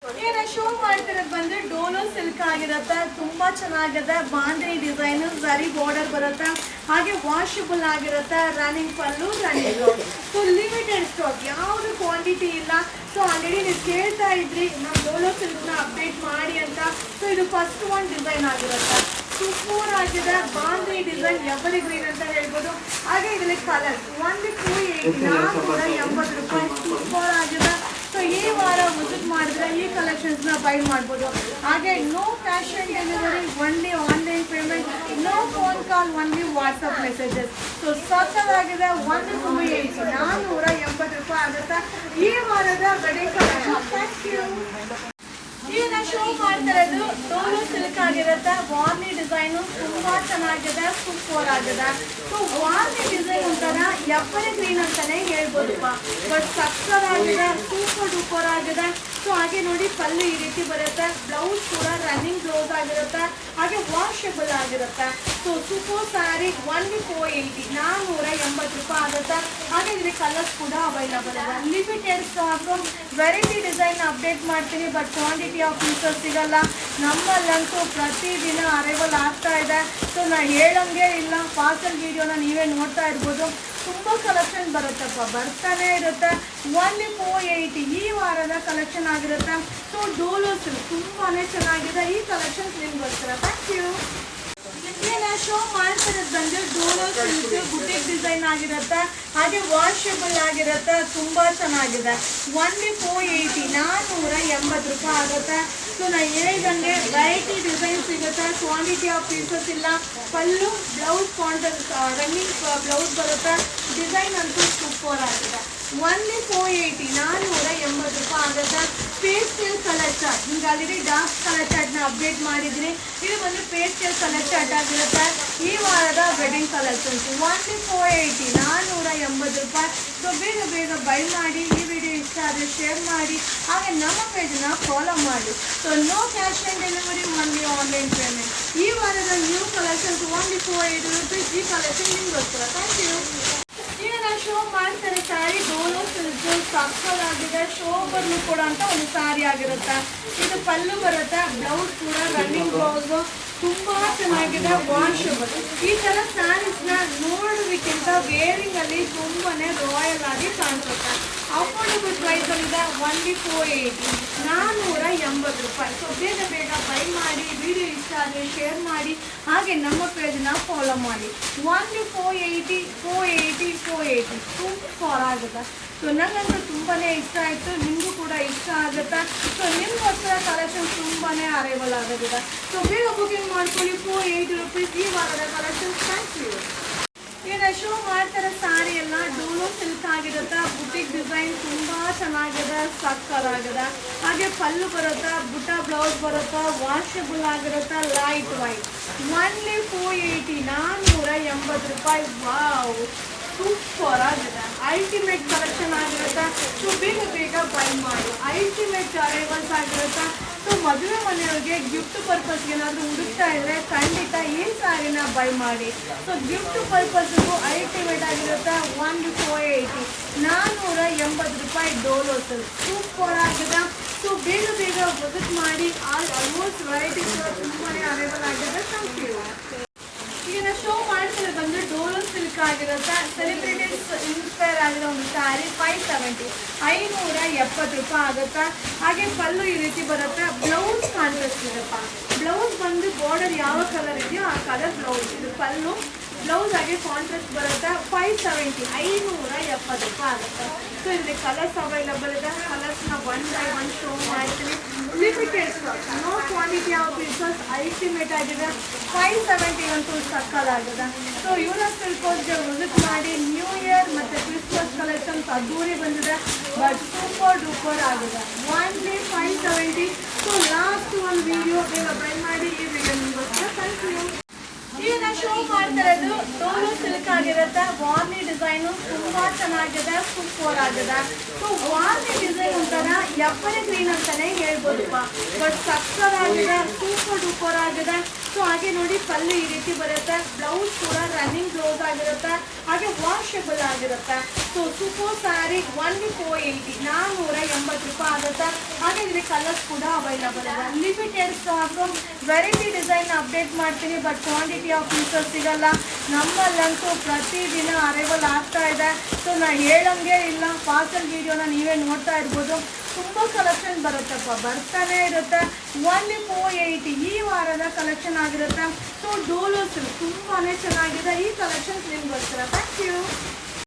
Show ಮಾಡ್ತಿರೋದು ಬಂದ್ರೆ Dolo silk ಆಗಿರುತ್ತೆ. ತುಂಬಾ ಚೆನ್ನಾಗಿದೆ. ಬಾಂಧಿ ಡಿಸೈನ್, ಝರಿ ಬಾರ್ಡರ್ ಬರುತ್ತೆ. ಹಾಗೆ ವಾಷಬಲ್ ಆಗಿರುತ್ತೆ. Running pallu, running blouse. So limited stock, ಯಾವುದು ಕ್ವಾಂಟಿಟಿ ಇಲ್ಲ. ಸೊ ಆಲ್ರೆಡಿ ನೀವು ಕೇಳ್ತಾ ಇದ್ರಿ ನಾವು ಡೋಲೋ ಸಿಲ್ಕ್ನ ಅಪ್ಡೇಟ್ ಮಾಡಿ ಅಂತ. ಸೊ ಇದು ಫಸ್ಟ್ ಒನ್ ಡಿಸೈನ್ ಆಗಿರುತ್ತೆ. ಸೂಪರ್ ಆಗಿದೆ. ಬಾಂಧಿ ಡಿಸೈನ್ ಎವರಿ ಗ್ರೀನ್ ಅಂತ ಹೇಳ್ಬೋದು. ಹಾಗೆ ಇದರಲ್ಲಿ ಕಲರ್ ಒಂದು 280 ರೂಪಾಯಿ. ಸೂಪರ್ ಆಗಿದೆ. ಸೊ ಈ ವಾರ ವಿಸಿಟ್ ಮಾಡಿದ್ರೆ ಈ ಕಲೆಕ್ಷನ್ಸ್ನ ಬೈ ಮಾಡ್ಬೋದು. ಹಾಗೆ no cash on delivery, only online payment, no phone call, only WhatsApp messages. So ಸಕ್ಕತ್ತಾಗಿದೆ. 480 ರೂಪಾಯಿ ಆಗುತ್ತೆ ಈ ವಾರದ ವೆಡ್ಡಿಂಗ್ ಕಲೆಕ್ಷನ್. Thank you. ಈಗ ನಾನು ಶೋ ಮಾಡ್ತಾ ಇರೋದು ಡೋಲೋ ಸಿಲ್ಕ್ ಆಗಿರುತ್ತೆ. ವಾರ್ನಿ ಡಿಸೈನು ತುಂಬಾ ಚೆನ್ನಾಗಿದೆ. ಸೂಪರ್ ಆಗಿದೆ. ಸೊ ವಾರ್ನಿ ಡಿಸೈನ್ ಒಂಥರ ಎಪ್ಪರಿ ಗ್ರೀನ್ ಅಂತಾನೆ ಹೇಳ್ಬೋದಪ್ಪ. ಬಟ್ ಸಕ್ಕತ್ತಾಗಿದೆ. ಸೂಪರ್ ಡೂಪರ್ ಆಗಿದೆ. ಸೊ ಹಾಗೆ ನೋಡಿ ಪಲ್ಲು ಈ ರೀತಿ ಬರುತ್ತೆ. ಬ್ಲೌಸ್ ಕೂಡ ರನ್ನಿಂಗ್ ಬ್ಲೌಸ್ ಆಗಿರುತ್ತೆ. ಹಾಗೆ ವಾಷಬಲ್ ಆಗಿರುತ್ತೆ. ಸೊ ಸೂಪರ್ ಸ್ಯಾರಿ 480 ರೂಪಾಯಿ ಆಗುತ್ತೆ. ಹಾಗೆ ಇದರಲ್ಲಿ ಕಲರ್ಸ್ ಕೂಡ ಅವೈಲಬಲ್ ಇದೆ. Limited stock. Variety design update ಮಾಡ್ತೀನಿ, ಬಟ್ ಕ್ವಾಂಟಿಟಿ ಆಫ್ ಪೀಸಸ್ ಸಿಗಲ್ಲ. ನಮ್ಮಲ್ಲಂತೂ ಪ್ರತಿದಿನ ಅರೈವಲ್ ಆಗ್ತಾ ಇದೆ. ಸೊ ನಾನು ಹೇಳಂಗೆ ಇಲ್ಲ. ಪಾರ್ಸಲ್ ವಿಡಿಯೋನ ನೀವೇ ನೋಡ್ತಾ ಇರ್ಬೋದು. ತುಂಬ ಕಲೆಕ್ಷನ್ ಬರುತ್ತಪ್ಪ, ಬರ್ತಾನೆ ಇರುತ್ತೆ. 480 ಈ ವಾರದ ಕಲೆಕ್ಷನ್ ಆಗಿರುತ್ತೆ. ಸೊ ಡೋಲೋ ಸಿಲ್ಕ್ ತುಂಬಾ ಚೆನ್ನಾಗಿದೆ. ಈ ಕಲೆಕ್ಷನ್ಸ್ ನಿಮ್ಗೋಸ್ಕರ. Thank you. ನಾನು ಶೋ ಮಾಡ್ತಿರೋದು ಬಂದು ಡೋಲೋ ಸಿಲ್ಕ್ ಬುಟಿಕ್ ಡಿಸೈನ್ ಆಗಿರುತ್ತೆ. ಹಾಗೆ ವಾಷಬಲ್ ಆಗಿರುತ್ತೆ. ತುಂಬ ಚೆನ್ನಾಗಿದೆ. 480 ರೂಪಾಯಿ ಆಗುತ್ತೆ. ಸೊ ನಾನು ಹೇಳಿದಂಗೆ ವೆರೈಟಿ ಡಿಸೈನ್ ಸಿಗುತ್ತೆ. ಕ್ವಾಂಟಿಟಿ ಆಫ್ ಪೀಸಸ್ ಇಲ್ಲ. ಪಲ್ಲು ಬ್ಲೌಸ್ ಕಾಂಟ್ರಾಸ್ಟ್ ರನ್ನಿಂಗ್ ಬ್ಲೌಸ್ ಬರುತ್ತೆ. ಡಿಸೈನ್ ಅಂತೂ ಸೂಪರ್ ಆಗಿದೆ. 480 ರೂಪಾಯಿ ಆಗುತ್ತೆ. ಪೇಸ್ಟಲ್ ಕಲರ್ ಚಾರ್ಟ್, ನಿಮ್ಗೆ ಆಲ್ರೆಡಿ ಡಾರ್ಕ್ ಕಲರ್ ಚಾರ್ಟ್ನ ಅಪ್ಡೇಟ್ ಮಾಡಿದ್ರಿ. ಇದು ಬಂದು ಪೇಸ್ಟಲ್ ಕಲರ್ ಚಾರ್ಟ್ ಆಗಿರುತ್ತೆ. ಈ ವಾರದ ವೆಡ್ಡಿಂಗ್ ಕಲೆಕ್ಷನ್ಸ್ 480 ರೂಪಾಯಿ. ಸೊ ಬೇಗ ಬೇಗ ಬೈ ಮಾಡಿ. ಈ ವಿಡಿಯೋ ಇಷ್ಟ ಆದರೆ ಶೇರ್ ಮಾಡಿ. ಹಾಗೆ ನಮ್ಮ ಪೇಜನ್ನ ಫಾಲೋ ಮಾಡಿ. So no cash on delivery, only online payment. ಈ ವಾರದ ನ್ಯೂ ಕಲೆಕ್ಷನ್ಸ್ 480 ರೂಪೀಸ್. ಈ ಕಲೆಕ್ಷನ್ ನಿಮ್ಗೋಸ್ಕರ. Thank you. ಈಗ ನಾನು ಶೋ ಮಾಡ್ತಾರೆ ಸ್ಯಾರಿ ಡೋಲೋ ಸಿಲ್ಕ್ ಸಕ್ಕತ್ತಾಗಿದೆ. ಶೋ ಬರ್ಲು ಕೂಡ ಅಂತ ಒಂದು ಸ್ಯಾರಿ ಆಗಿರುತ್ತೆ. ಇದು ಪಲ್ಲು ಬರುತ್ತೆ. ಬ್ಲೌಸ್ ಕೂಡ ರನ್ನಿಂಗ್ ಬ್ಲೌಸು. ತುಂಬ ಚೆನ್ನಾಗಿದೆ. ವಾಷಬಲ್. ಈ ಥರ ಸ್ಯಾರೀಸ್ನ ನೋಡೋದಕ್ಕಿಂತ ವೇರಿಂಗಲ್ಲಿ ತುಂಬಾ ರಾಯಲ್ ಆಗಿ ಕಾಣಿಸುತ್ತೆ. ಅಫೋರ್ಡಬಲ್ ಪ್ರೈಸಲ್ಲಿದೆ. 480 ರೂಪಾಯಿ. ಸೊ ಬೇಗ ಬೇಗ ಬೈ ಮಾಡಿ. ವಿಡಿಯೋ ಇಷ್ಟ ಆದರೆ ಶೇರ್ ಮಾಡಿ. ಹಾಗೆ ನಮ್ಮ ಪೇಜನ್ನ ಫಾಲೋ ಮಾಡಿ. 480 ಸೂಪರ್ ಆಗುತ್ತೆ. ಸೊ ನನಗಂತೂ ತುಂಬಾ ಇಷ್ಟ ಆಯಿತು. ನಿಮಗೂ ಕೂಡ ಇಷ್ಟ ಆಗುತ್ತೆ. ಸೊ ನಿಮಗೋಸ್ಕರ ಕಲೆಕ್ಷನ್ ತುಂಬಾ ಅರೈವಲ್ ಆಗೋದಿದೆ. ಸೊ ಬೇಗ ಬುಕಿಂಗ್ ಮಾಡ್ಕೊಳ್ಳಿ. 480 ರೂಪೀಸ್ ಈ ವಾರದ ಕಲೆಕ್ಷನ್. Thank you. ಈಗ ಶೋ ಮಾಡ್ತಾರೆ ಸ್ಯಾರಿ ಎಲ್ಲ ಡೋಲೋ ಸಿಲ್ಕ್ ಆಗಿರುತ್ತೆ. ಬುಟಿಕ್ ಡಿಸೈನ್ ತುಂಬ ಚೆನ್ನಾಗಿದೆ. ಸಕ್ಕತ್ತಾಗಿದೆ. ಹಾಗೆ ಪಲ್ಲು ಬರುತ್ತೆ. ಬುಟ್ಟ ಬ್ಲೌಸ್ ಬರುತ್ತೆ. ವಾಷಬಲ್ ಆಗಿರುತ್ತೆ. Light white. 480 ರೂಪಾಯಿ. ವಾವ್, ಸೂಪರ್ ಆಗಿದೆ. ಅಲ್ಟಿಮೇಟ್ ಕಲೆಕ್ಷನ್ ಆಗಿರುತ್ತೆ. ಸೊ ಬೇಗ ಬೇಗ ಬೈ ಮಾಡಿ. ಅಲ್ಟಿಮೇಟ್ ಅರೈವಲ್ಸ್ ಆಗಿರುತ್ತೆ. ಸೊ ಮದುವೆ ಮನೆಯವ್ರಿಗೆ ಗಿಫ್ಟ್ ಪರ್ಪಸ್ಗೆ ಏನಾದರೂ ಹುಡುಕ್ತಾ ಇದ್ದರೆ ಖಂಡಿತ ಈ ಸ್ಯಾರಿನ ಬೈ ಮಾಡಿ. ಸೊ ಗಿಫ್ಟ್ ಪರ್ಪಸ್ಗೂ ಅಲ್ಟಿಮೇಟ್ ಆಗಿರುತ್ತೆ. 480 ರೂಪಾಯಿ ಡೋಲೋ ಸಿಲ್ಕ್. ಸೂಪರ್ ಆಗಿದೆ. ಸೊ ಬೇಗ ಬೇಗ ವಿಸಿಟ್ ಮಾಡಿ. ಆಲ್ಮೋಸ್ಟ್ ವೆರೈಟೀಸ್ ತುಂಬಾ ಅರೈವಲ್ ಆಗಿದೆ. Thank you. ಈಗ ನಾವು ಶೋ ಮಾಡ್ತಿರೋದು ಬಂದು ಡೋಲೋ ಸಿಲ್ಕ್ ಆಗಿರುತ್ತೆ. ಸೆಲೆಬ್ರಿಟೀಸ್ ಇನ್ಸ್ಪೈರ್ ಆಗಿರೋ ಒಂದು ಸ್ಯಾರಿ 570 ರೂಪಾಯಿ ಆಗುತ್ತೆ. ಹಾಗೆ ಪಲ್ಲು ಈ ರೀತಿ ಬರುತ್ತೆ. ಬ್ಲೌಸ್ ಕಾಂಟ್ರಾಸ್ಟ್ ಇರುತ್ತೆ. ಬ್ಲೌಸ್ ಬಂದು ಬಾರ್ಡರ್ ಯಾವ ಕಲರ್ ಇದೆಯೋ ಆ ಕಲರ್ ಬ್ಲೌಸ್. ಇದು ಪಲ್ಲು. ಬ್ಲೌಸ್ ಆಗಿ ಕಾಂಟ್ರಾಸ್ಟ್ ಬರುತ್ತೆ. 570 ರೂಪಾಯಿ ಆಗುತ್ತೆ. ಸೊ ಇದರಲ್ಲಿ ಕಲರ್ಸ್ ಅವೈಲಬಲ್ ಇದೆ. ಕಲರ್ಸ್ನ 1 by 1 ಶೋ ಮಾಡ್ತೀನಿ. Limited stock, no quantity of pieces. Ultimate ಆಗಿದೆ. 570 ಅಂತೂ ಸಕ್ಕತ್ತಾಗಿದೆ. ಸೊ ಯೂನಸ್ ಸಿಲ್ಕೋಸ್ಗೆ ವಿಸಿಟ್ ಮಾಡಿ. ನ್ಯೂ ಇಯರ್ ಮತ್ತು ಕ್ರಿಸ್ಮಸ್ ಕಲೆಕ್ಷನ್ಸ್ ಅದ್ದೂರಿ ಬಂದಿದೆ. ಬಟ್ ಸೂಪರ್ ಡೂಪರ್ ಆಗಿದೆ. 570. ಸೊ ಲಾಸ್ಟ್ ಒಂದು ವಿಡಿಯೋ ಬೇಗ ಬೈ ಮಾಡಿ. ಈ ವಿಡಿಯೋ ನಿಮಗೋಸ್ಕರ. Thank you. ಈಗ ನಾನು ಶೋ ಮಾಡ್ತಾ ಇರೋದು ಡೋಲೋ ಸಿಲ್ಕ್ ಆಗಿರುತ್ತೆ. ವಾರ್ನಿ ಡಿಸೈನು ತುಂಬ ಚೆನ್ನಾಗಿದೆ. ಸೂಪರ್ ಆಗಿದೆ. ಸೊ ವಾರ್ನಿ ಡಿಸೈನ್ ಒಂಥರ ಎಪ್ಪರಿ ಗ್ರೀನ್ ಅಂತಾನೆ ಹೇಳ್ಬೋದಪ್ಪ. ಬಟ್ ಸಕ್ಕತ್ತಾಗಿದೆ. ಸೂಪರ್ ಡೂಪರ್ ಆಗಿದೆ. ಸೊ ಹಾಗೆ ನೋಡಿ ಪಲ್ಲು ಈ ರೀತಿ ಬರುತ್ತೆ. ಬ್ಲೌಸ್ ಕೂಡ ರನ್ನಿಂಗ್ ಬ್ಲೌಸ್ ಆಗಿರುತ್ತೆ. ಹಾಗೆ ವಾಷಬಲ್ ಆಗಿರುತ್ತೆ. ಸೊ ಸೂಪರ್ ಸ್ಯಾರಿ ಒನ್ಲಿ 480, 480 ರೂಪಾಯಿ ಆಗುತ್ತೆ. ಹಾಗೆ ಇಲ್ಲಿ ಕಲರ್ಸ್ ಕೂಡ ಅವೈಲಬಲ್ ಇದೆ. Limited stock, variety design update ಮಾಡ್ತೀನಿ, ಬಟ್ ಕ್ವಾಂಟಿಟಿ ಆಫ್ ಪೀಸಸ್ ಸಿಗಲ್ಲ. ನಮ್ಮಲ್ಲಂತೂ ಪ್ರತಿದಿನ ಅರೈವಲ್ ಆಗ್ತಾ ಇದೆ. ಸೊ ನಾ ಹೇಳಂಗೆ ಇಲ್ಲ, ಪಾರ್ಸಲ್ ವಿಡಿಯೋನ ನೀವೇ ನೋಡ್ತಾ ಇರ್ಬೋದು. ತುಂಬ ಕಲೆಕ್ಷನ್ ಬರುತ್ತಪ್ಪ, ಬರ್ತಾನೆ ಇರುತ್ತೆ. ಒನ್ಲಿ 480 ಈ ವಾರದ ಕಲೆಕ್ಷನ್ ಆಗಿರುತ್ತೆ. ಸೊ ಡೋಲೋ ಸಿಲ್ಕ್ ತುಂಬಾ ಚೆನ್ನಾಗಿದೆ. ಈ ಕಲೆಕ್ಷನ್ಸ್ ನಿಮ್ಗೋಸ್ಕರ. Thank you.